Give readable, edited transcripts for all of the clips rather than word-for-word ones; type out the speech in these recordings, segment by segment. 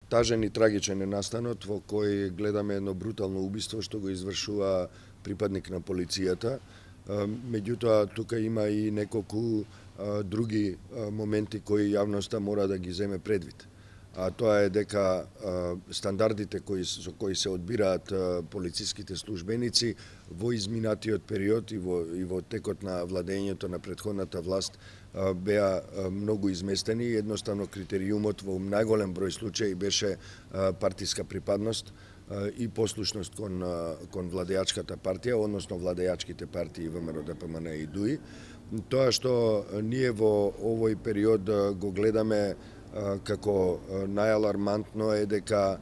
Тажен и трагичен е настанот во кој гледаме едно брутално убиство што го извршува припадник на полицијата. Меѓутоа, тука има и неколку други моменти кои јавноста мора да ги земе предвид. А тоа е дека стандардите со кои се одбираат полициските службеници во изминатиот период и во текот на владењето на претходната власт беа многу изместени. Едноставно критериумот во најголем број случаи беше партиска припадност и послушност кон владеачката партија, односно владеачките партии ВМРО, ДПМН и ДУИ. Тоа што ние во овој период го гледаме како најалармантно е дека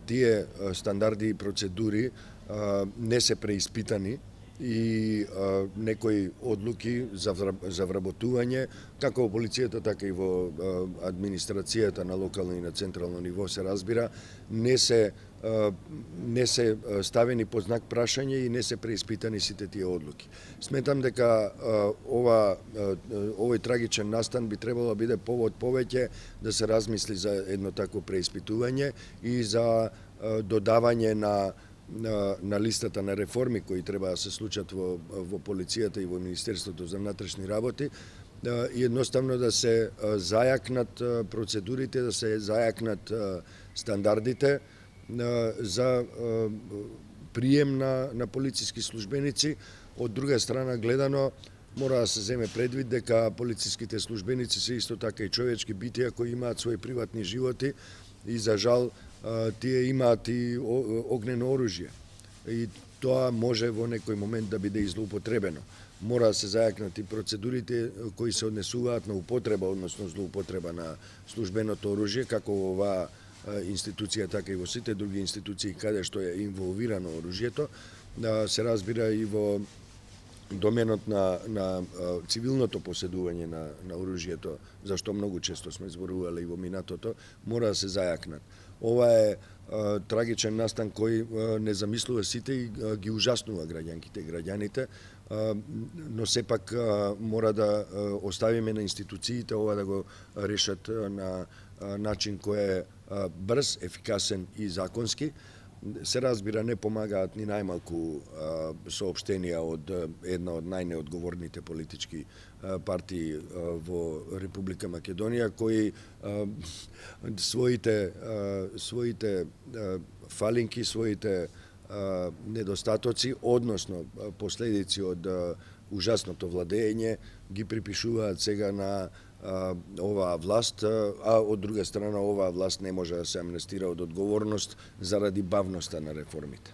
тие стандарди и процедури не се преиспитани и некои одлуки за вработување, како во полицијата, така и во администрацијата на локално и на централно ниво се разбира, не се ставени под знак прашање и не се преиспитани сите тие одлуки. Сметам дека овој трагичен настан би требало да биде повод повеќе да се размисли за едно такво преиспитување и за додавање на листата на реформи кои треба да се случат во полицијата и во Министерството за внатрешни работи, и едноставно да се зајакнат процедурите, да се зајакнат стандардите за прием на полициски службеници. Од друга страна гледано, мора да се земе предвид дека полициските службеници се исто така и човечки битија кои имаат своји приватни животи и за жал тие имаат и огнено оружје. И тоа може во некој момент да биде и злоупотребено. Мора да се зајакнат и процедурите кои се однесуваат на употреба, односно злоупотреба на службеното оружје, како во оваа институција, така и во сите други институции каде што е инволвирано оружјето, се разбира и во доменот на цивилното поседување на оружјето, зашто многу често сме зборувале и во минатото, мора да се зајакнат. Ова е трагичен настан кој не замислува сите и ги ужаснува граѓанките и граѓаните, но сепак мора да оставиме на институциите ова да го решат на начин кој е брз, ефикасен и законски. Се разбира, не помагаат ни најмалку соопштенија од една од најнеодговорните политички партии во Република Македонија, кои своите фалинки, своите недостатоци, односно последици од ужасното владење, ги припишуваат сега на оваа власт, а од друга страна оваа власт не може да се амнестира од одговорност заради бавноста на реформите.